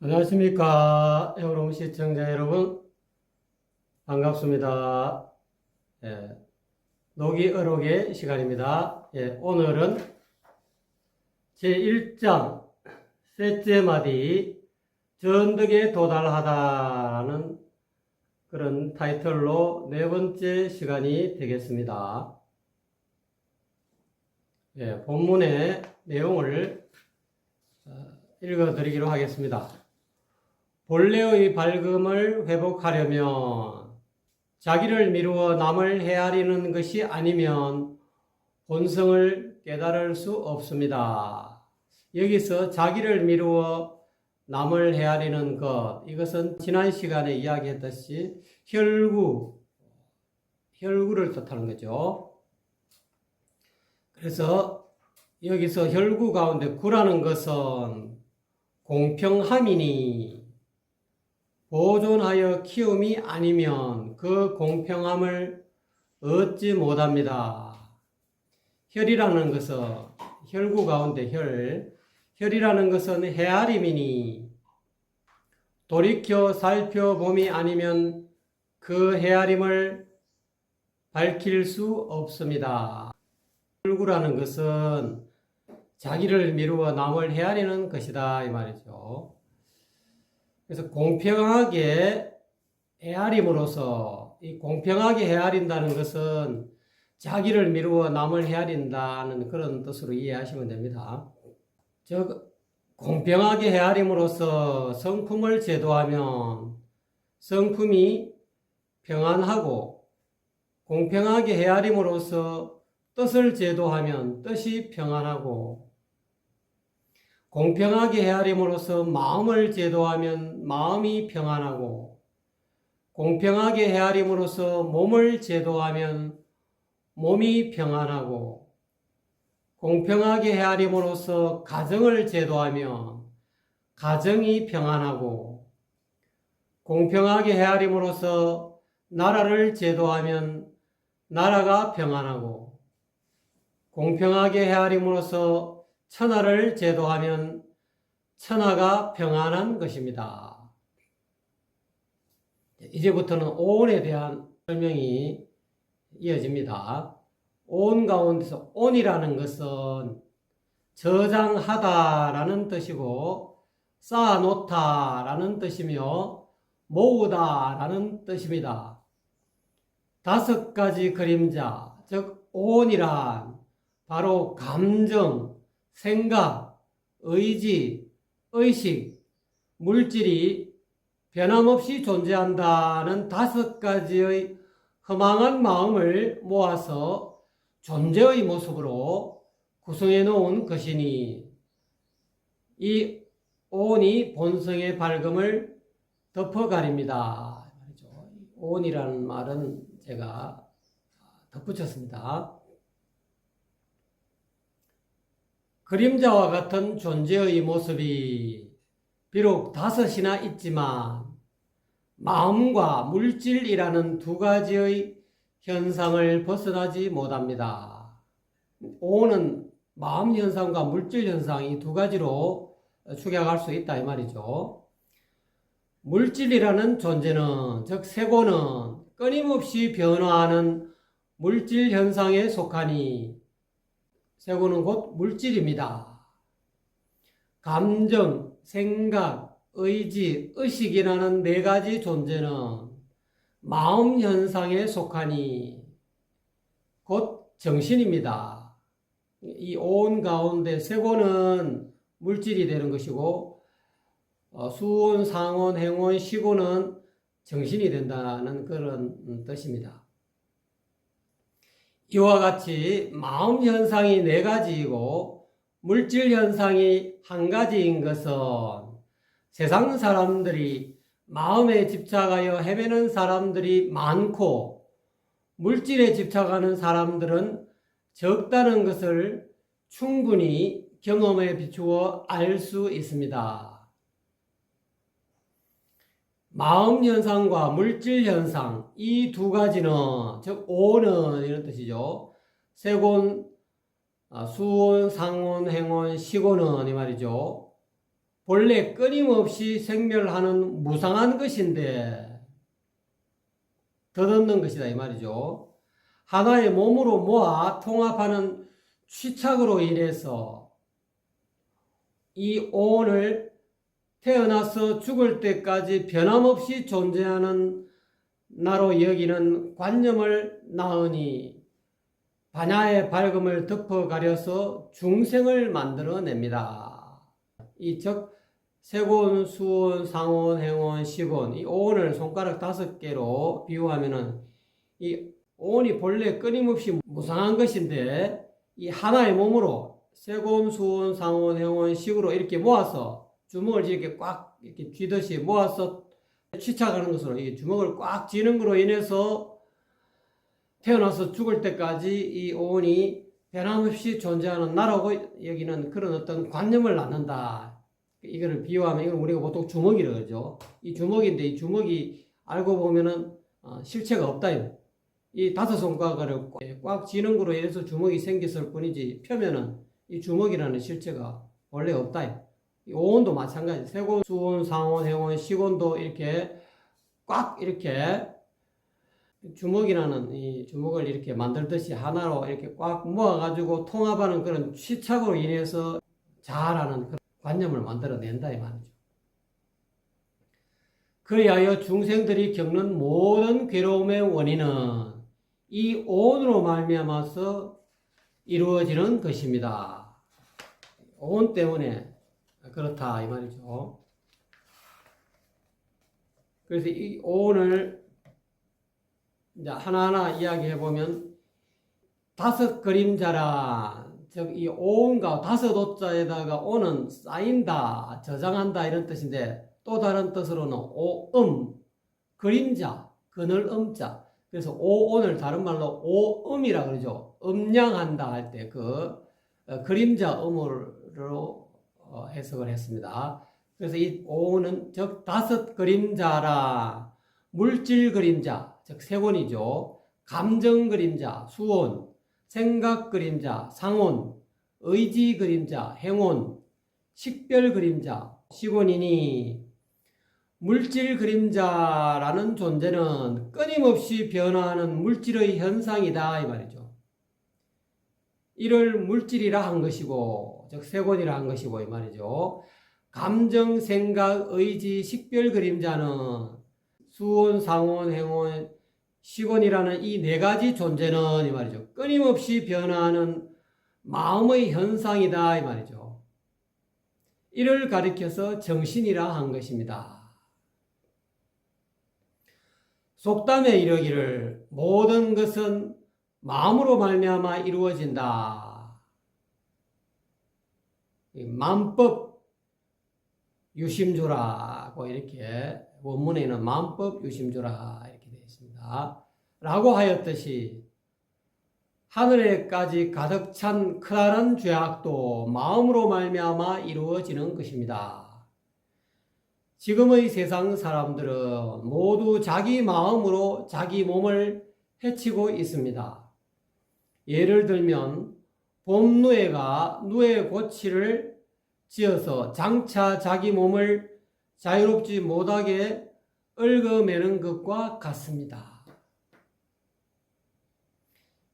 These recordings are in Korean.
안녕하십니까. 에어롬 시청자 여러분. 반갑습니다. 노기어록의 시간입니다. 오늘은 제1장 셋째 마디 전득에 도달하다라는 그런 타이틀로 네 번째 시간이 되겠습니다. 본문의 내용을 읽어드리기로 하겠습니다. 본래의 밝음을 회복하려면 자기를 미루어 남을 헤아리는 것이 아니면 본성을 깨달을 수 없습니다. 여기서 자기를 미루어 남을 헤아리는 것, 이것은 지난 시간에 이야기했듯이 혈구를 뜻하는 거죠. 그래서 여기서 혈구 가운데 구라는 것은 공평함이니 보존하여 키움이 아니면 그 공평함을 얻지 못합니다. 혈이라는 것은 혈구 가운데 혈이라는 것은 헤아림이니 돌이켜 살펴봄이 아니면 그 헤아림을 밝힐 수 없습니다. 혈구라는 것은 자기를 미루어 남을 헤아리는 것이다 이 말이죠. 그래서 공평하게 헤아림으로써 이 공평하게 헤아린다는 것은 자기를 미루어 남을 헤아린다는 그런 뜻으로 이해하시면 됩니다. 즉 공평하게 헤아림으로써 성품을 제도하면 성품이 평안하고 공평하게 헤아림으로써 뜻을 제도하면 뜻이 평안하고 공평하게 헤아림으로써 마음을 제도하면 마음이 평안하고 공평하게 헤아림으로써 몸을 제도하면 몸이 평안하고 공평하게 헤아림으로써 가정을 제도하면 가정이 평안하고 공평하게 헤아림으로써 나라를 제도하면 나라가 평안하고 공평하게 헤아림으로써 천하를 제도하면 천하가 평안한 것입니다. 이제부터는 오온에 대한 설명이 이어집니다. 오온 가운데서 온이라는 것은 저장하다라는 뜻이고 쌓아놓다라는 뜻이며 모으다라는 뜻입니다. 5가지 그림자, 즉 오온이란 바로 감정, 생각, 의지, 의식, 물질이 변함없이 존재한다는 5가지의 허망한 마음을 모아서 존재의 모습으로 구성해 놓은 것이니 이 오온이 본성의 밝음을 덮어가립니다. 오온이라는 말은 제가 덧붙였습니다. 그림자와 같은 존재의 모습이 비록 5이나 있지만 마음과 물질이라는 2가지의 현상을 벗어나지 못합니다. 오는 마음 현상과 물질 현상이 2가지로 축약할 수 있다 이 말이죠. 물질이라는 존재는 즉 세고는 끊임없이 변화하는 물질 현상에 속하니 세고는 곧 물질입니다. 감정, 생각, 의지, 의식이라는 4가지 존재는 마음 현상에 속하니 곧 정신입니다. 이 오온 가운데 세고는 물질이 되는 것이고 수온, 상온, 행온, 식온은 정신이 된다는 그런 뜻입니다. 이와 같이 마음 현상이 4가지이고 물질 현상이 1가지인 것은 세상 사람들이 마음에 집착하여 헤매는 사람들이 많고 물질에 집착하는 사람들은 적다는 것을 충분히 경험에 비추어 알 수 있습니다. 마음 현상과 물질 현상 이 2가지는 즉 오는 이런 뜻이죠. 세곤, 수온, 상온, 행온, 식온은 이 말이죠. 본래 끊임없이 생멸하는 무상한 것인데 덧없는 것이다 이 말이죠. 하나의 몸으로 모아 통합하는 취착으로 인해서 이 오온을 태어나서 죽을 때까지 변함없이 존재하는 나로 여기는 관념을 낳으니 반야의 밝음을 덮어 가려서 중생을 만들어냅니다. 이 즉 세곤, 수온, 상온, 행온, 식온 이 오온을 손가락 5개로 비유하면은 이 오온이 본래 끊임없이 무상한 것인데 이 하나의 몸으로 세곤, 수온, 상온, 행온, 식으로 이렇게 모아서 주먹을 이렇게 꽉 이렇게 쥐듯이 모아서 취착하는 것으로 이 주먹을 꽉 쥐는 것으로 인해서 태어나서 죽을 때까지 이 오온이 변함없이 존재하는 나라고 여기는 그런 어떤 관념을 낳는다. 이거를 비유하면 이건 우리가 보통 주먹이라고 그러죠. 이 주먹인데 이 주먹이 알고 보면은 실체가 없다. 이 5손가락을 꽉 쥐는 거로 인해서 주먹이 생겼을 뿐이지 표면은 이 주먹이라는 실체가 원래 없다. 이 오온도 마찬가지. 세곤, 수온, 상온, 행온, 식온도 이렇게 꽉 이렇게 주먹이라는 이 주먹을 이렇게 만들듯이 하나로 이렇게 꽉 모아가지고 통합하는 그런 취착으로 인해서 자아라는 그런 관념을 만들어낸다 이 말이죠. 그리하여 중생들이 겪는 모든 괴로움의 원인은 이 오온으로 말미암아서 이루어지는 것입니다. 오온 때문에 그렇다 이 말이죠. 그래서 이 오온을 이제 하나하나 이야기해 보면 5 그림자라 즉 이 오온과 5 오자에다가 오는 쌓인다, 저장한다 이런 뜻인데 또 다른 뜻으로는 오음, 그림자, 그늘 음자. 그래서 오온을 다른 말로 오음이라 그러죠. 음양한다 할 때 그 그림자 음으로 해석을 했습니다. 그래서 이 오온은 즉 5 그림자라 물질 그림자, 즉 세곤이죠. 감정 그림자, 수온, 생각 그림자, 상온, 의지 그림자, 행온, 식별 그림자, 식온이니 물질 그림자라는 존재는 끊임없이 변화하는 물질의 현상이다 이 말이죠. 이를 물질이라 한 것이고 즉 세곤이라 한 것이고 이 말이죠. 감정, 생각, 의지, 식별 그림자는 수온, 상온, 행온, 식온이라는 이 4가지 존재는 이 말이죠. 끊임없이 변화하는 마음의 현상이다 이 말이죠. 이를 가리켜서 정신이라 한 것입니다. 속담에 이르기를 모든 것은 마음으로 말미암아 이루어진다. 만법 유심조라고 이렇게 원문에는 만법 유심조라 이렇게 되어 있습니다. 라고 하였듯이 하늘에까지 가득 찬 크다란 죄악도 마음으로 말미암아 이루어지는 것입니다. 지금의 세상 사람들은 모두 자기 마음으로 자기 몸을 해치고 있습니다. 예를 들면 봄누에가 누에고치를 지어서 장차 자기 몸을 자유롭지 못하게 얽어매는 것과 같습니다.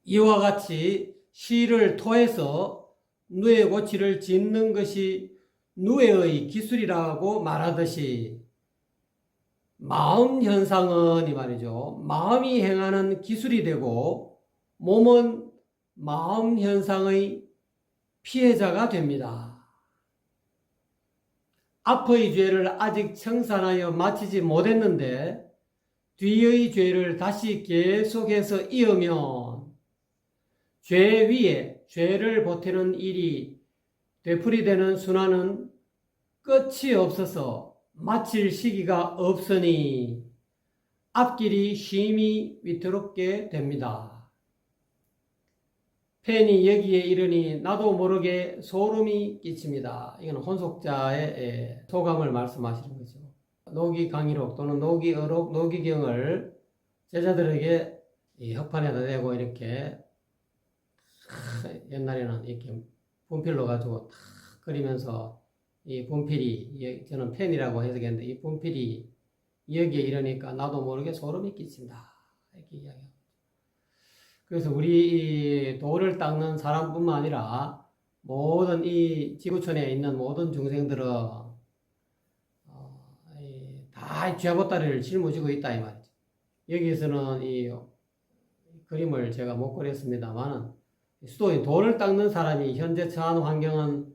이와 같이 실을 토해서 누에고치를 짓는 것이 누에의 기술이라고 말하듯이 마음 현상은 이 말이죠. 마음이 행하는 기술이 되고 몸은 마음 현상의 피해자가 됩니다. 앞의 죄를 아직 청산하여 마치지 못했는데 뒤의 죄를 다시 계속해서 이으면 죄 위에 죄를 보태는 일이 되풀이되는 순환은 끝이 없어서 마칠 시기가 없으니 앞길이 심히 위태롭게 됩니다. 팬이 여기에 이르니 나도 모르게 소름이 끼칩니다. 이건 혼속자의 소감을 말씀하시는 거죠. 노기 강의록 또는 노기 어록, 노기경을 제자들에게 이 흑판에다 대고 이렇게 옛날에는 이렇게 분필로 가지고 탁 그리면서 이 분필이, 저는 펜이라고 해석했는데, 이 분필이 여기에 이러니까 나도 모르게 소름이 끼친다. 이렇게 이야기합니다. 그래서 우리 이 돌을 닦는 사람뿐만 아니라 모든 이 지구촌에 있는 모든 중생들은 다 죄보따리를 짊어지고 있다 이 말이죠. 여기서는 이 그림을 제가 못 그렸습니다만은 수도인 돌을 닦는 사람이 현재 처한 환경은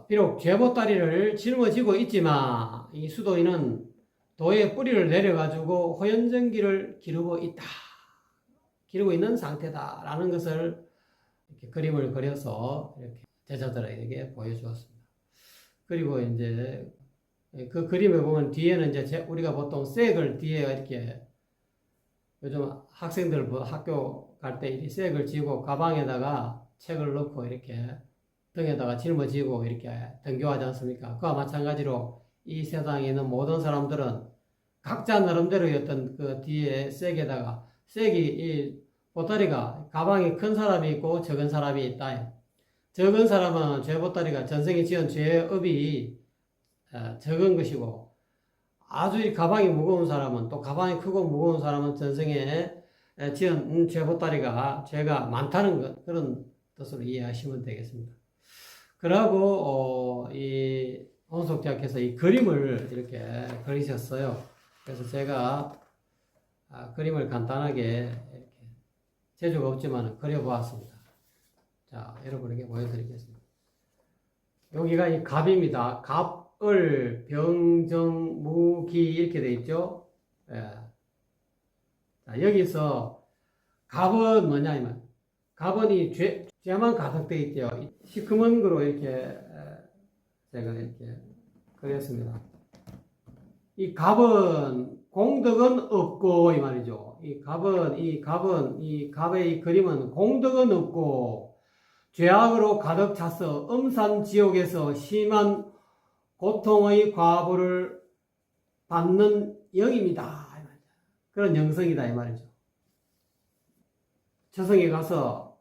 비록 죄보따리를 짊어지고 있지만 이 수도인은 도의 뿌리를 내려가지고 호연전기를 기르고 있다. 기르고 있는 상태다라는 것을 이렇게 그림을 그려서 이렇게 제자들에게 보여주었습니다. 그리고 이제 그 그림에 보면 뒤에는 이제 우리가 보통 색을 뒤에 이렇게 요즘 학생들 학교 갈 때 이 색을 지고 가방에다가 책을 넣고 이렇게 등에다가 짊어지고 이렇게 등교하지 않습니까? 그와 마찬가지로 이 세상에 있는 모든 사람들은 각자 나름대로의 어떤 그 뒤에 색에다가 색이 이 보따리가 가방이 큰 사람이 있고 적은 사람이 있다. 적은 사람은 죄 보따리가 전생에 지은 죄업이 적은 것이고 아주 이 가방이 무거운 사람은 또 가방이 크고 무거운 사람은 전생에 지은 죄 보따리가 죄가 많다는 것 그런 뜻으로 이해하시면 되겠습니다. 그러고 이 홍석자께서 이 그림을 이렇게 그리셨어요. 그래서 제가 그림을 간단하게 이렇게 재주가 없지만 그려보았습니다. 자, 여러분에게 보여드리겠습니다. 여기가 이 갑입니다. 갑, 을, 병, 정, 무, 기 이렇게 되어 있죠. 예. 자, 여기서 갑은 뭐냐 이면 갑은 이 죄만 가득되어 있죠. 시커먼 거로 이렇게 제가 이렇게 그렸습니다. 이 갑은 공덕은 없고 이 말이죠. 이 갑의 이 그림은 공덕은 없고 죄악으로 가득 차서 음산 지옥에서 심한 고통의 과보를 받는 영입니다. 그런 영성이다 이 말이죠. 저승에 가서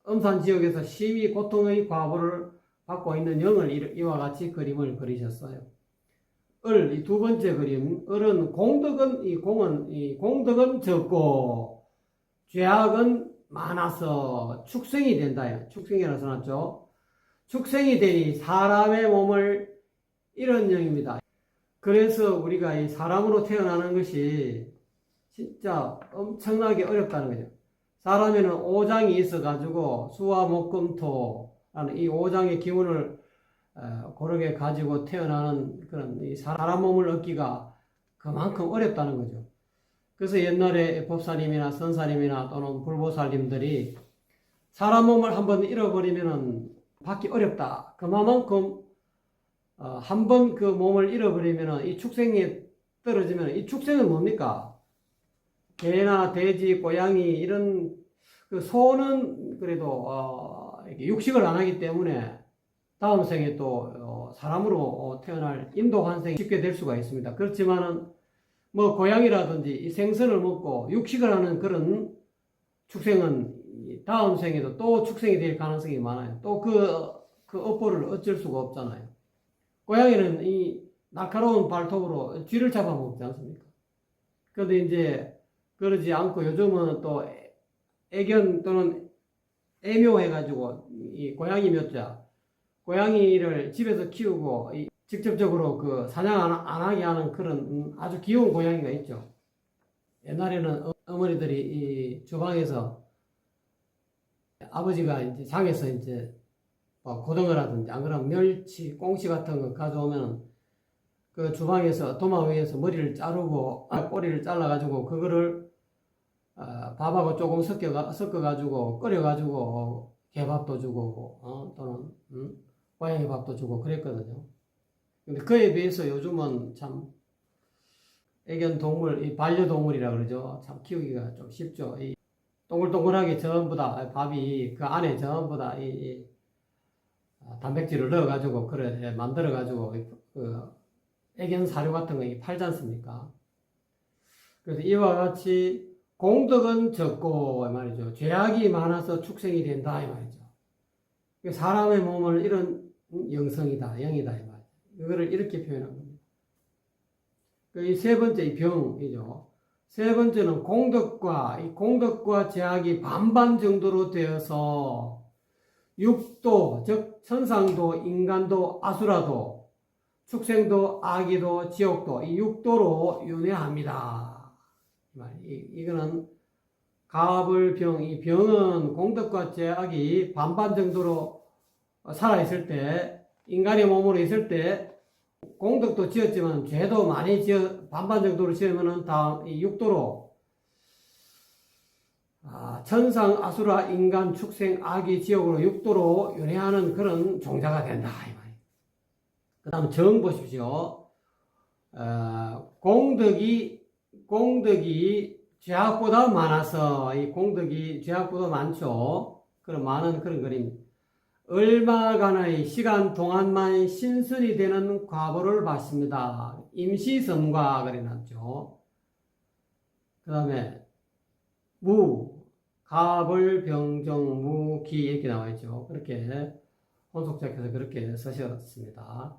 음산 지옥에서 심히 고통의 과보를 받고 있는 영을 이와 같이 그림을 그리셨어요. 이 두 번째 그림, 을은 공덕은 적고 죄악은 많아서 축생이 된다. 축생이라고 써놨죠. 축생이 되니 사람의 몸을 이런 영입니다. 그래서 우리가 이 사람으로 태어나는 것이 진짜 엄청나게 어렵다는 거죠. 사람에는 오장이 있어가지고 수화 목금토라는 이 오장의 기운을 고르게 가지고 태어나는 그런 이 사람 몸을 얻기가 그만큼 어렵다는 거죠. 그래서 옛날에 법사님이나 선사님이나 또는 불보살님들이 사람 몸을 한번 잃어버리면 받기 어렵다. 그만큼 한 번 그 몸을 잃어버리면 이 축생에 떨어지면 이 축생은 뭡니까? 개나 돼지, 고양이 이런 그 소는 그래도 육식을 안 하기 때문에 다음 생에 또 사람으로 태어날 인도 환생이 쉽게 될 수가 있습니다. 그렇지만은 뭐 고양이라든지 이 생선을 먹고 육식을 하는 그런 축생은 다음 생에도 또 축생이 될 가능성이 많아요. 또 그 업보를 어쩔 수가 없잖아요. 고양이는 이 날카로운 발톱으로 쥐를 잡아먹지 않습니까? 그런데 이제 그러지 않고 요즘은 또 애견 또는 애묘해가지고 이 고양이 묘자, 고양이를 집에서 키우고 직접적으로 그 사냥 안 하게 하는 그런 아주 귀여운 고양이가 있죠. 옛날에는 어머니들이 이 주방에서 아버지가 이제 장에서 이제 고등어라든지 안 그러면 멸치, 꽁치 같은 거 가져오면 그 주방에서 도마 위에서 머리를 자르고 꼬리를 잘라가지고 그거를 밥하고 조금 섞어가지고 끓여가지고 개밥도 주고 또는 고양이 밥도 주고 그랬거든요. 근데 그에 비해서 요즘은 참 애견동물, 이 반려동물이라 그러죠. 참 키우기가 좀 쉽죠. 이 동글동글하게 전부 다 밥이 그 안에 전부 다 단백질을 넣어가지고 그래 만들어가지고 그 애견 사료 같은 거 팔지 않습니까? 그래서 이와 같이 공덕은 적고 말이죠. 죄악이 많아서 축생이 된다 이 말이죠. 사람의 몸을 이런 영성이다, 영이다 이 말. 이거를 이렇게 표현한 겁니다. 이 세 번째 이 병이죠. 세 번째는 공덕과 이 공덕과 제약이 반반 정도로 되어서 육도 즉 천상도, 인간도, 아수라도, 축생도, 아기도, 지옥도 이 육도로 윤회합니다. 이거는 가불병, 이 병은 공덕과 제약이 반반 정도로 살아있을 때, 인간의 몸으로 있을 때, 공덕도 지었지만 죄도 많이 반반 정도로 지으면은 다 이 육도로, 천상, 아수라, 인간, 축생, 아기, 지옥으로 육도로 윤회하는 그런 종자가 된다. 그 다음 정 보십시오. 공덕이 죄악보다 많아서, 이 공덕이 죄악보다 많죠. 그런 많은 그런 그림. 얼마간의 시간 동안만 신선이 되는 과보를 받습니다. 임시섬과 그래놨죠. 그 다음에 가벌, 병정, 기 이렇게 나와있죠. 그렇게 혼속작해서 그렇게 쓰셨습니다.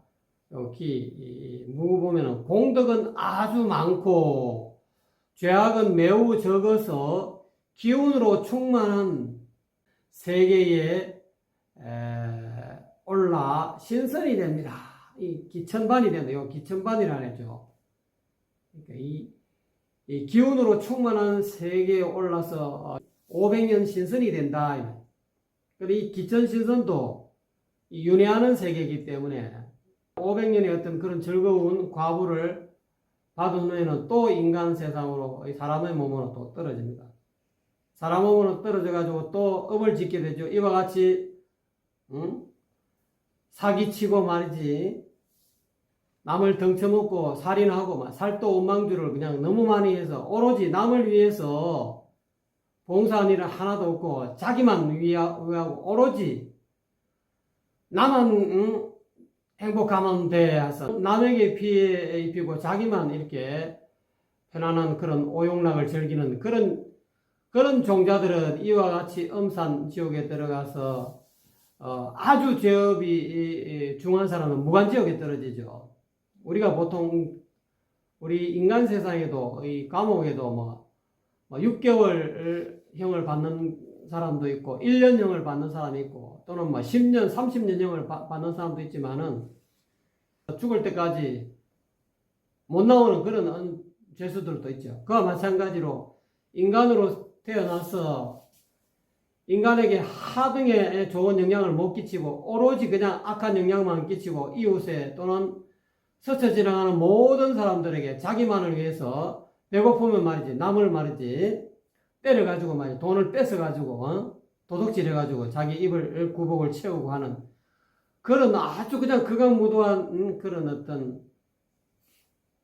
여기 보면은 공덕은 아주 많고 죄악은 매우 적어서 기운으로 충만한 세계에 올라 신선이 됩니다. 이 기천반이 된다. 이 기천반이라 하죠. 그러니까 이 기운으로 충만한 세계에 올라서 500년 신선이 된다. 근데 이 기천신선도 윤회하는 세계이기 때문에 500년의 어떤 그런 즐거운 과부를 받은 후에는 또 인간 세상으로 사람의 몸으로 또 떨어집니다. 사람 몸으로 떨어져가지고 또 업을 짓게 되죠. 이와 같이 사기치고 말이지, 남을 덩쳐먹고 살인하고 살도 원망주를 그냥 너무 많이 해서 오로지 남을 위해서 봉사한 일은 하나도 없고 자기만 위하고 오로지 나만 행복하면 돼 해서 남에게 피해 입히고 자기만 이렇게 편안한 그런 오용락을 즐기는 그런 종자들은 이와 같이 엄산 지옥에 들어가서 아주 죄업이 중한 사람은 무간지옥에 떨어지죠. 우리가 보통 우리 인간 세상에도 이 감옥에도 6개월 형을 받는 사람도 있고 1년형을 받는 사람이 있고 또는 10년, 30년형을 받는 사람도 있지만은 죽을 때까지 못 나오는 그런 죄수들도 있죠. 그와 마찬가지로 인간으로 태어나서 인간에게 하등의 좋은 영향을 못 끼치고 오로지 그냥 악한 영향만 끼치고 이웃에 또는 스쳐 지나가는 모든 사람들에게 자기만을 위해서 배고프면 말이지 남을 말이지 때려가지고 말이지 돈을 뺏어가지고 도둑질해가지고 자기 입을 구복을 채우고 하는 그런 아주 그냥 극악무도한 그런 어떤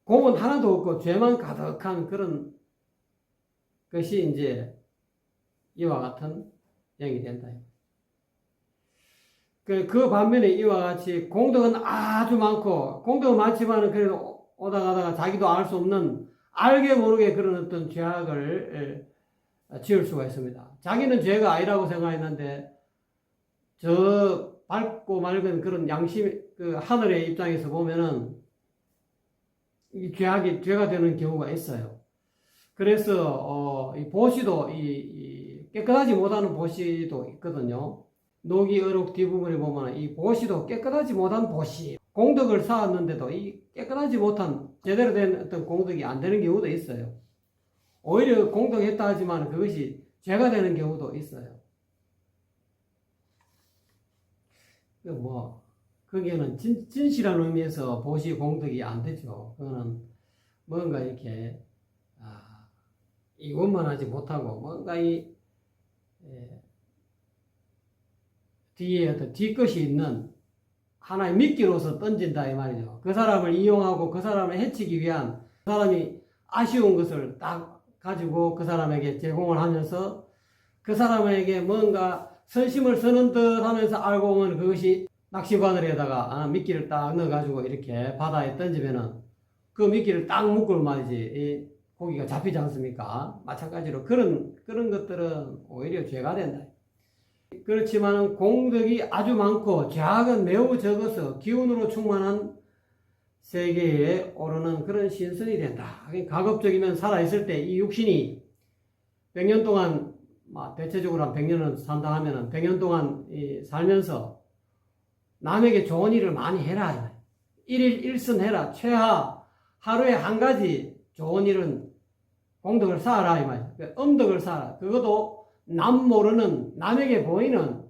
공은 하나도 없고 죄만 가득한 그런 것이 이제 이와 같은 영이 된다. 그 반면에 이와 같이 공덕은 아주 많고 공덕은 많지만은 그래도 오다 가다가 자기도 알 수 없는 알게 모르게 그런 어떤 죄악을 지을 수가 있습니다. 자기는 죄가 아니라고 생각했는데 저 밝고 맑은 그런 양심 그 하늘의 입장에서 보면은 이 죄가 되는 경우가 있어요. 그래서 이 보시도 이 깨끗하지 못하는 보시도 있거든요. 노기 어록 뒷부분에 보면 이 보시도 깨끗하지 못한 보시. 공덕을 쌓았는데도 이 깨끗하지 못한 제대로 된 어떤 공덕이 안 되는 경우도 있어요. 오히려 공덕했다 하지만 그것이 죄가 되는 경우도 있어요. 거기에는 진실한 의미에서 보시 공덕이 안 되죠. 그거는 뭔가 이렇게 이것만 하지 못하고 뭔가 뒤에 어떤 뒤끝이 있는 하나의 미끼로서 던진다 이 말이죠. 그 사람을 이용하고 그 사람을 해치기 위한 그 사람이 아쉬운 것을 딱 가지고 그 사람에게 제공을 하면서 그 사람에게 뭔가 선심을 쓰는 듯 하면서 알고 보면 그것이 낚시바늘에다가 미끼를 딱 넣어가지고 이렇게 바다에 던지면은 그 미끼를 딱 묶고 말이지 이 고기가 잡히지 않습니까? 마찬가지로 그런 것들은 오히려 죄가 된다. 그렇지만 공덕이 아주 많고 죄악은 매우 적어서 기운으로 충만한 세계에 오르는 그런 신선이 된다. 가급적이면 살아있을 때 이 육신이 100년 동안, 대체적으로 한 100년은 산다 하면은 100년 동안 살면서 남에게 좋은 일을 많이 해라. 일일 일선해라. 최하 하루에 한 가지 좋은 일은 공덕을 쌓아라. 이 말이야. 음덕을 쌓아라. 그것도 남 모르는, 남에게 보이는,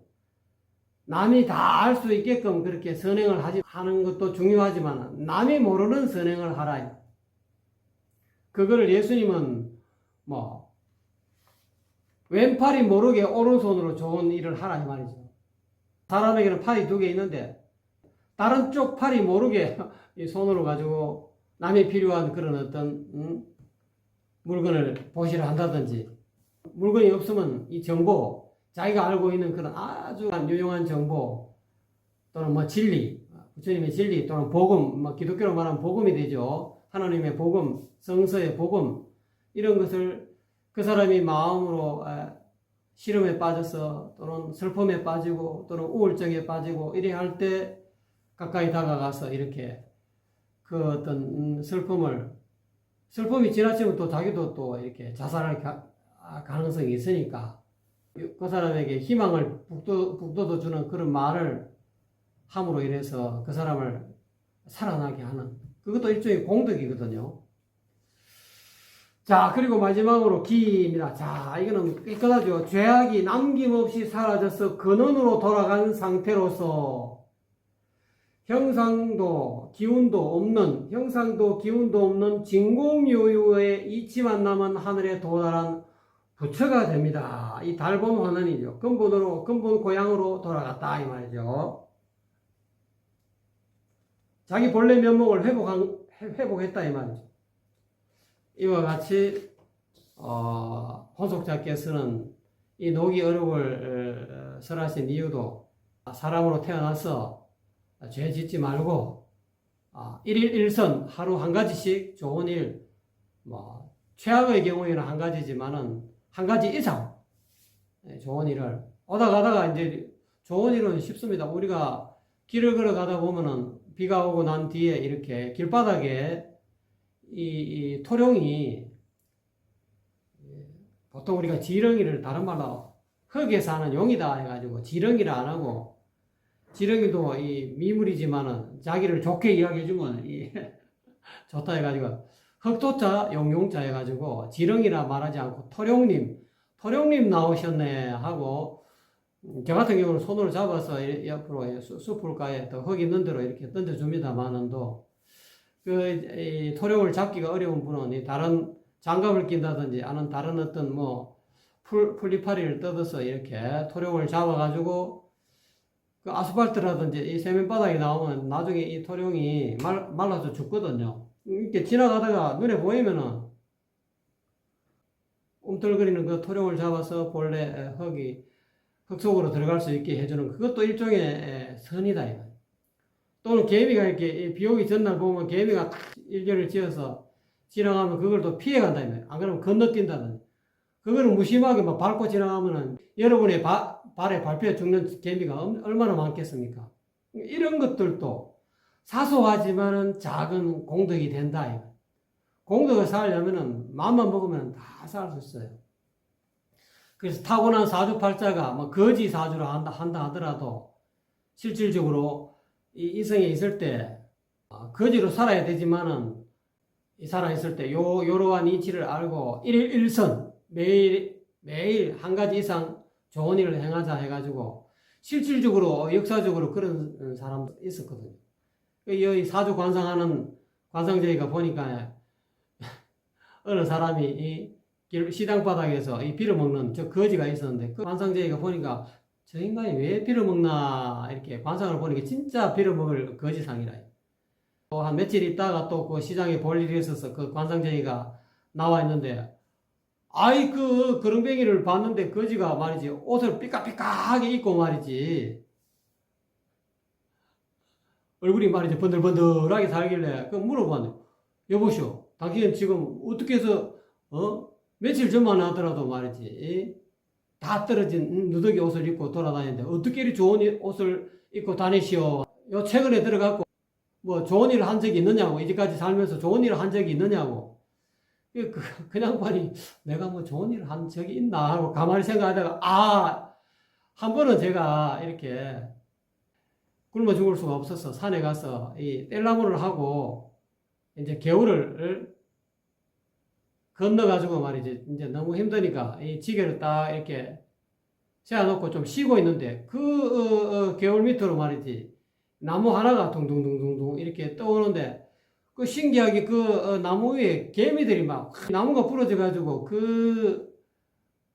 남이 다 알 수 있게끔 그렇게 선행을 하는 것도 중요하지만 남이 모르는 선행을 하라. 그거를 예수님은 왼팔이 모르게 오른손으로 좋은 일을 하라 이 말이죠. 사람에게는 팔이 2개 있는데 다른 쪽 팔이 모르게 이 손으로 가지고 남이 필요한 그런 어떤 물건을 보시를 한다든지, 물건이 없으면 이 정보, 자기가 알고 있는 그런 아주 유용한 정보 또는 진리, 부처님의 진리 또는 복음, 기독교로 말하면 복음이 되죠. 하나님의 복음, 성서의 복음, 이런 것을 그 사람이 마음으로 시름에 빠져서 또는 슬픔에 빠지고 또는 우울증에 빠지고 이래 할 때 가까이 다가가서 이렇게 그 어떤 슬픔이 지나치면 또 자기도 또 이렇게 자살할 가능성이 있으니까 그 사람에게 희망을 북돋워주는 그런 말을 함으로 인해서 그 사람을 살아나게 하는, 그것도 일종의 공덕이거든요. 자, 그리고 마지막으로 기입니다. 자, 이거는 깨끗하죠. 죄악이 남김없이 사라져서 근원으로 돌아간 상태로서 형상도 기운도 없는 진공요유의 이치만 남은 하늘에 도달한 부처가 됩니다. 이 달본 환원이죠. 근본 고향으로 돌아갔다 이 말이죠. 자기 본래 면목을 회복했다 이 말이죠. 이와 같이 혼속자께서는 이 노기어록을 설하신 이유도 사람으로 태어나서 죄 짓지 말고 일일 일선 하루 한 가지씩 좋은 일, 최악의 경우에는 한 가지지만은 한 가지 이상 좋은 일을 오다 가다가 이제 좋은 일은 쉽습니다. 우리가 길을 걸어가다 보면은 비가 오고 난 뒤에 이렇게 길바닥에 이 토룡이, 보통 우리가 지렁이를 다른 말로 흙에 사는 용이다 해가지고 지렁이를 안 하고, 지렁이도 이 미물이지만은 자기를 좋게 이야기해주면 좋다 해가지고 흙도자 용용자 해가지고 지렁이라 말하지 않고 토룡님 나오셨네 하고, 저 같은 경우는 손으로 잡아서 옆으로 숲을가에 또 흙 있는 대로 이렇게 던져줍니다만은도 이 토룡을 잡기가 어려운 분은 다른 장갑을 낀다든지 아니면 다른 어떤 풀리파리를 뜯어서 이렇게 토룡을 잡아가지고 그 아스팔트라든지 이 세면바닥에 나오면 나중에 이 토룡이 말라서 죽거든요. 이렇게 지나가다가 눈에 보이면은 움틀거리는 그 토룡을 잡아서 본래 흙 속으로 들어갈 수 있게 해주는, 그것도 일종의 선이다. 또는 개미가 이렇게 비 오기 전날 보면 개미가 일렬을 지어서 지나가면 그걸 또 피해간다. 안 그러면 건너뛴다든지. 그거를 무심하게 밟고 지나가면은 여러분의 발에 밟혀 죽는 개미가 얼마나 많겠습니까? 이런 것들도 사소하지만은 작은 공덕이 된다. 공덕을 쌓으려면은 마음만 먹으면 다 쌓을 수 있어요. 그래서 타고난 사주팔자가 거지 사주로 한다 하더라도 실질적으로 이 이성에 있을 때 거지로 살아야 되지만은 살아있을 때 요러한 이치를 알고 일일일선 매일 한 가지 이상 좋은 일을 행하자 해가지고 실질적으로 역사적으로 그런 사람도 있었거든요. 이 사주 관상하는 관상제이가 보니까 어느 사람이 이 시장바닥에서 이 빌어먹는 저 거지가 있었는데, 그 관상제이가 보니까 저 인간이 왜 빌어먹나 이렇게 관상을 보니까 진짜 빌어먹을 거지상이라. 또 한 며칠 있다가 또 그 시장에 볼 일이 있어서 그 관상제이가 나와 있는데, 그 그릉뱅이를 봤는데 거지가 말이지 옷을 삐까삐까하게 입고 말이지 얼굴이 말이지 번들번들하게 살길래 그 물어봤네. 여보시오, 당신 지금 어떻게 해서 며칠 전만 하더라도 말이지 다 떨어진 누더기 옷을 입고 돌아다니는데 어떻게 이리 좋은 옷을 입고 다니시오? 요 최근에 들어갔고 뭐 좋은 일을 한 적이 있느냐고, 이제까지 살면서 좋은 일을 한 적이 있느냐고. 그 양반이 내가 뭐 좋은 일을 한 적이 있나 하고 가만히 생각하다가 한 번은 제가 이렇게 굶어 죽을 수가 없어서 산에 가서 이 뗄나무를 하고 이제 겨울을 건너가지고 말이지, 이제 너무 힘드니까 이 지게를 딱 이렇게 세워놓고 좀 쉬고 있는데 겨울 밑으로 말이지 나무 하나가 둥둥둥둥둥 이렇게 떠오는데 그 신기하게 나무 위에 개미들이 막 나무가 부러져 가지고 그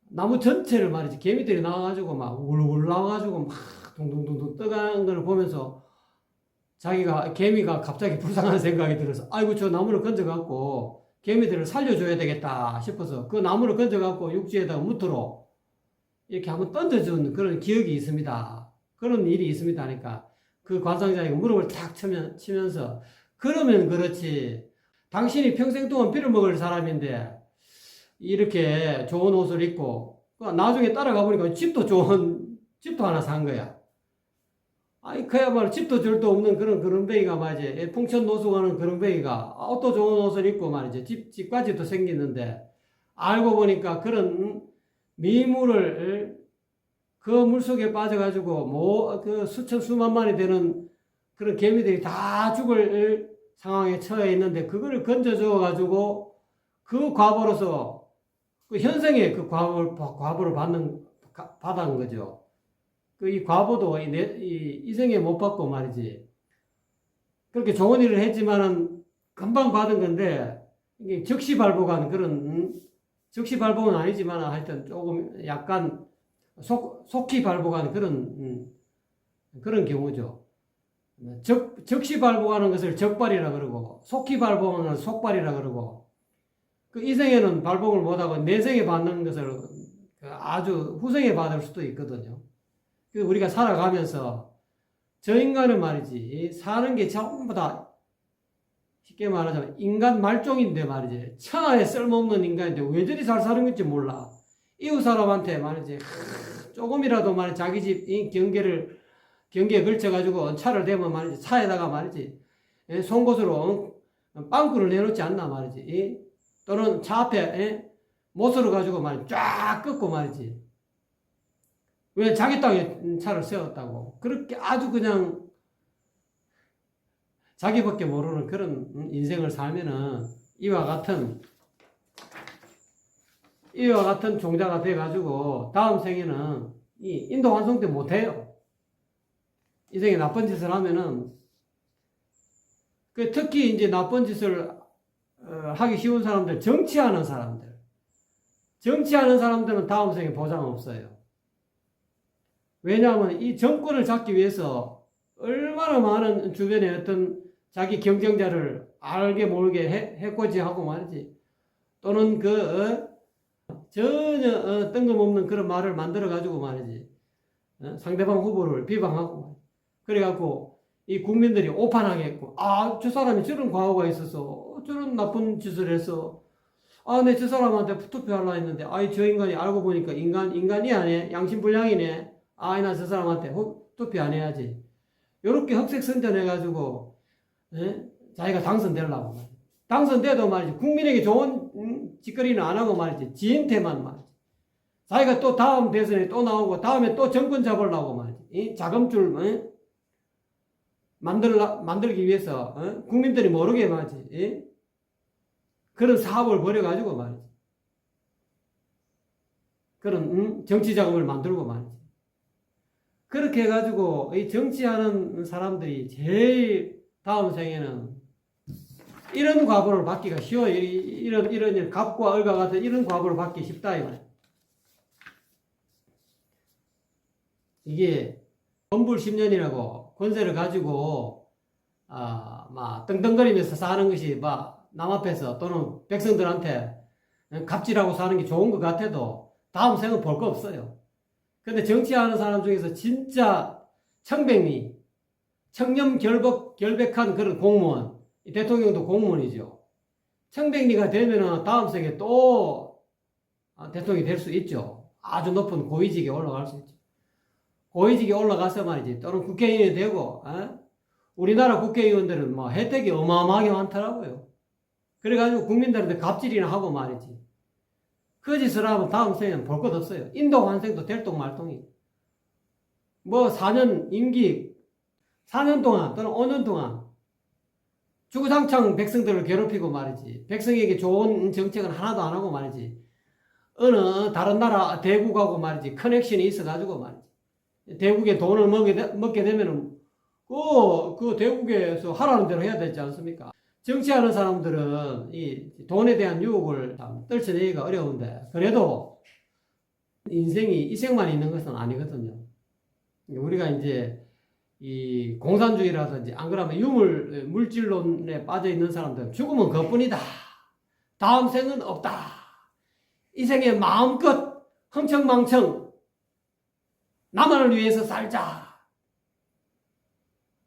나무 전체를 말이지 개미들이 나와가지고 막 울울 나와가지고 막 둥둥둥둥 떠가는 걸 보면서 개미가 갑자기 불쌍한 생각이 들어서 아이고 저 나무를 건져갖고 개미들을 살려줘야 되겠다 싶어서 그 나무를 건져갖고 육지에다가 무트로 이렇게 한번 던져준 그런 기억이 있습니다. 그런 일이 있습니다 하니까 그 관상자가 무릎을 탁 치면서 그러면 그렇지 당신이 평생 동안 빌어먹을 사람인데 이렇게 좋은 옷을 입고 나중에 따라가 보니까 집도 하나 산 거야. 아이 그야말로 집도 절도 없는 그런 그런뱅이가 말이지 풍천 노숙하는 그런뱅이가 또 좋은 옷을 입고 말이지 집까지도 생기는데 알고 보니까 그런 미물을 그 물속에 빠져가지고 그 수천 수만만이 되는 그런 개미들이 다 죽을 상황에 처해 있는데 그거를 건져줘 가지고 그 과보로서 그 현생에 그 과보를 받은 거죠. 이 과보도 이 생에 못 받고 말이지. 그렇게 좋은 일을 했지만은 금방 받은 건데 이게 적시발복한 그런 적시발복은 아니지만 하여튼 조금 약간 속히 발복하는 그런 경우죠. 적시발복하는 것을 적발이라 그러고 속히 발복하는 것을 속발이라 그러고 그 이생에는 발복을 못하고 내생에 받는 것을 아주 후생에 받을 수도 있거든요. 우리가 살아가면서 저 인간은 말이지 사는 게 전부 다 쉽게 말하자면 인간 말종인데 말이지 천하에 쓸모없는 인간인데 왜 저리 잘 사는 건지 몰라. 이웃 사람한테 말이지 조금이라도 말이지 자기 집 경계에 걸쳐가지고 차를 대면 말이지 차에다가 말이지 송곳으로 빵꾸를 내놓지 않나 말이지. 또는 차 앞에 못으로 가지고 말이지 쫙 꺾고 말이지. 왜 자기 땅에 차를 세웠다고. 그렇게 아주 그냥 자기밖에 모르는 그런 인생을 살면은 이와 같은 종자가 돼가지고 다음 생에는 이 인도 환송 때 못해요. 이 생에 나쁜 짓을 하면은 특히 이제 나쁜 짓을 하기 쉬운 사람들, 정치하는 사람들은 다음 생에 보장 없어요. 왜냐하면 이 정권을 잡기 위해서 얼마나 많은 주변에 어떤 자기 경쟁자를 알게 모르게 해코지하고 말이지. 또는 전혀 뜬금없는 그런 말을 만들어가지고 말이지. 상대방 후보를 비방하고. 그래갖고 이 국민들이 오판하겠고, 저 사람이 저런 과거가 있어서 저런 나쁜 짓을 해서 내 저 사람한테 투표하려고 했는데 저 인간이 알고 보니까 인간이 아니네. 양심불량이네. 나 저 사람한테 투표 안 해야지. 요렇게 흑색선전해가지고 자기가 당선되려고. 당선돼도 말이지 국민에게 좋은 짓거리는 안 하고 말이지 지인한테만 말이지. 자기가 또 다음 대선에 또 나오고 다음에 또 정권 잡으려고 말이지. 자금줄 만들기 위해서 국민들이 모르게 말이지. 그런 사업을 벌여가지고 말이지. 그런 정치 자금을 만들고 말이지. 그렇게 해가지고 이 정치하는 사람들이 제일 다음 생에는 이런 과보를 받기가 쉬워요. 이런 갑과 을과 같은 이런 과보를 받기 쉽다 이 말이에요. 이게 건불 10년이라고 권세를 가지고 막 떵떵거리면서 사는 것이 막 남 앞에서 또는 백성들한테 갑질하고 사는 게 좋은 것 같아도 다음 생은 볼 거 없어요. 근데 정치하는 사람 중에서 진짜 청렴결백한 그런 공무원, 대통령도 공무원이죠. 청백리가 되면은 다음 생에 또 대통령이 될 수 있죠. 아주 높은 고위직에 올라갈 수 있죠. 고위직에 올라가서 말이지. 또는 국회의원이 되고, 우리나라 국회의원들은 뭐 혜택이 어마어마하게 많더라고요. 그래가지고 국민들한테 갑질이나 하고 말이지. 그 짓을 하면 다음 생에는 볼 것 없어요. 인도 환생도 될똥말똥이. 뭐 4년 임기, 4년 동안 또는 5년 동안 주구장창 백성들을 괴롭히고 말이지. 백성에게 좋은 정책은 하나도 안 하고 말이지. 어느 다른 나라 대국하고 말이지. 커넥션이 있어가지고 말이지. 대국에 돈을 먹게 되면은 그 대국에서 하라는 대로 해야 되지 않습니까? 정치하는 사람들은 이 돈에 대한 유혹을 떨쳐내기가 어려운데 그래도 인생이 이 생만 있는 것은 아니거든요. 우리가 이제 이 공산주의라든지 안 그러면 물질론에 빠져 있는 사람들은 죽으면 그뿐이다. 다음 생은 없다. 이 생에 마음껏 흥청망청 나만을 위해서 살자.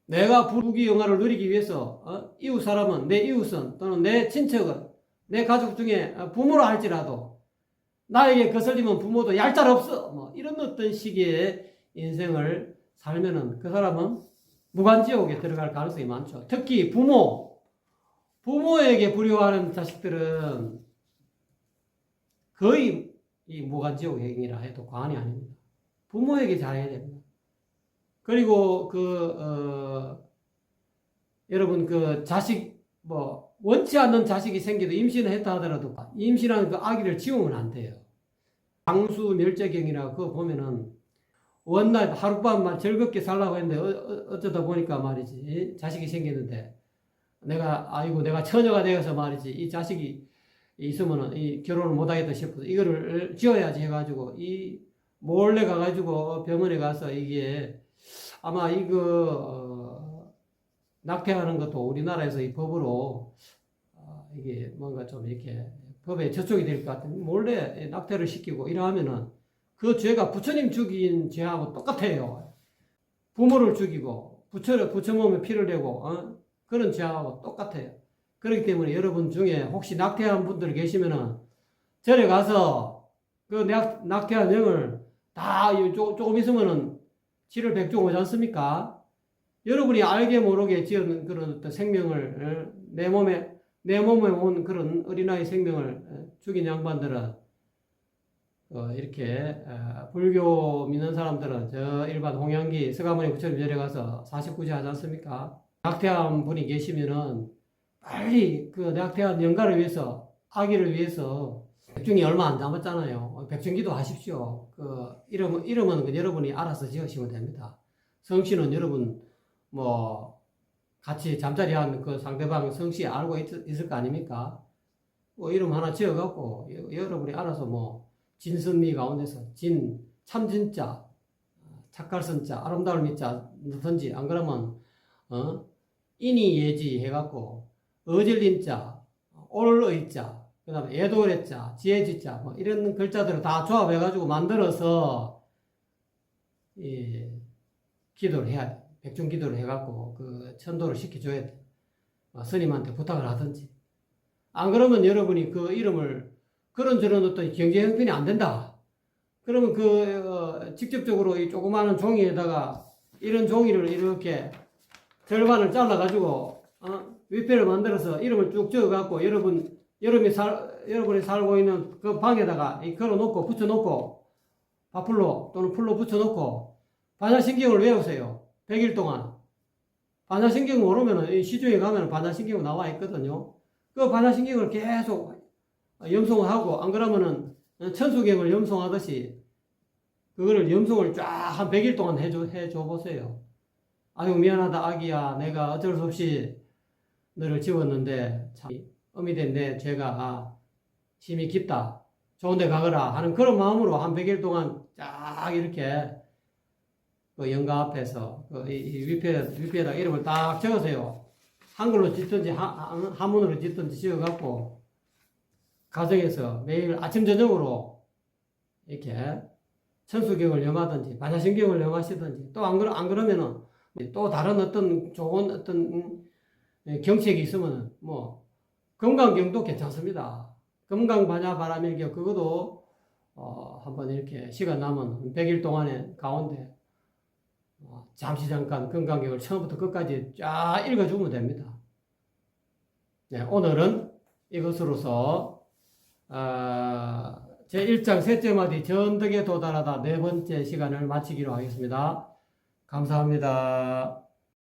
내가 부귀영화를 누리기 위해서 이웃 사람은 내 이웃은 또는 내 친척은 내 가족 중에 부모라 할지라도 나에게 거슬리면 부모도 얄짤 없어. 뭐 이런 어떤 식의 인생을 살면은 그 사람은 무간지옥에 들어갈 가능성이 많죠. 특히 부모에게 불효하는 자식들은 거의 이 무간지옥 행위라 해도 과언이 아닙니다. 부모에게 잘해야 됩니다. 그리고 여러분 자식 원치 않는 자식이 생겨도 임신을 했다 하더라도 임신한 그 아기를 지우면 안 돼요. 장수 멸제경이라 그거 보면은 원날 하룻밤만 즐겁게 살라고 했는데 어쩌다 보니까 말이지 자식이 생겼는데 내가 처녀가 되어서 말이지 이 자식이 있으면은 이 결혼을 못하겠다 싶어서 이거를 지어야지 해가지고 이 몰래 가가지고 병원에 가서 이게 아마 낙태하는 것도 우리나라에서 이 법으로 이게 뭔가 좀 이렇게 법에 저촉이 될 것 같은 몰래 낙태를 시키고 이러면은 그 죄가 부처님 죽인 죄하고 똑같아요. 부모를 죽이고 부처 몸에 피를 내고 그런 죄하고 똑같아요. 그렇기 때문에 여러분 중에 혹시 낙태한 분들 계시면은 절에 가서 그 낙태한 영을 다 조금 있으면은 7월 백중 오지 않습니까? 여러분이 알게 모르게 지은 그런 어떤 생명을 내 몸에 온 그런 어린아이 생명을 죽인 양반들은 이렇게 불교 믿는 사람들은 저 일반 홍양기 서가모니 부처님 절에 가서 49제 하지 않습니까? 낙태한 분이 계시면은 빨리 그 낙태한 영가를 위해서 아기를 위해서 백중이 얼마 안 남았잖아요. 백중기도 하십시오. 이름은 여러분이 알아서 지으시면 됩니다. 성씨는 여러분 같이 잠자리한 그 상대방 성씨 알고 있을 거 아닙니까? 이름 하나 지어갖고 여러분이 알아서 진선미 가운데서 참진자, 착갈선자, 아름다울 미자 넣든지 안 그러면 인이예지 해갖고 어질린자, 올의자, 그 다음에 애도래자, 지혜지자 이런 글자들을 다 조합해가지고 만들어서 기도를 해야 돼. 백중 기도를 해갖고 천도를 시켜줘야 돼. 스님한테 부탁을 하든지. 안 그러면 여러분이 그 이름을 그런저런 어떤 경제 형편이 안 된다. 그러면 직접적으로 이 조그마한 종이에다가 이런 종이를 이렇게 절반을 잘라가지고 위패를 만들어서 이름을 쭉 적어갖고 여러분이 살고 있는 그 방에다가 걸어놓고 붙여놓고 바풀로 또는 풀로 붙여놓고 반야신경을 외우세요. 100일 동안. 반야신경 모르면은 시중에 가면 반야신경 나와 있거든요. 그 반야신경을 계속 염송을 하고 안 그러면은 천수경을 염송하듯이 그거를 염송을 쫙 한 100일 동안 해줘 보세요. 아유 미안하다 아기야 내가 어쩔 수 없이 너를 지웠는데 참 어미된 내 죄가 심히 깊다. 좋은 데 가거라 하는 그런 마음으로 한 100일 동안 쫙 이렇게 영가 앞에서 위패에다 이름을 딱 적으세요. 한글로 짓든지 한문으로 짓든지 지어갖고 가정에서 매일 아침 저녁으로 이렇게 천수경을 염하든지 반야신경을 염하시든지 또 안 그러면은 또 다른 어떤 좋은 어떤 경책이 있으면은 금강경도 괜찮습니다. 금강반야바라밀경 그것도 한번 이렇게 시간 남은 100일 동안의 가운데 잠시 잠깐 건강경을 처음부터 끝까지 쫙 읽어주면 됩니다. 네, 오늘은 이것으로서 제 1장 셋째 마디 전덕에 도달하다 네 번째 시간을 마치기로 하겠습니다. 감사합니다.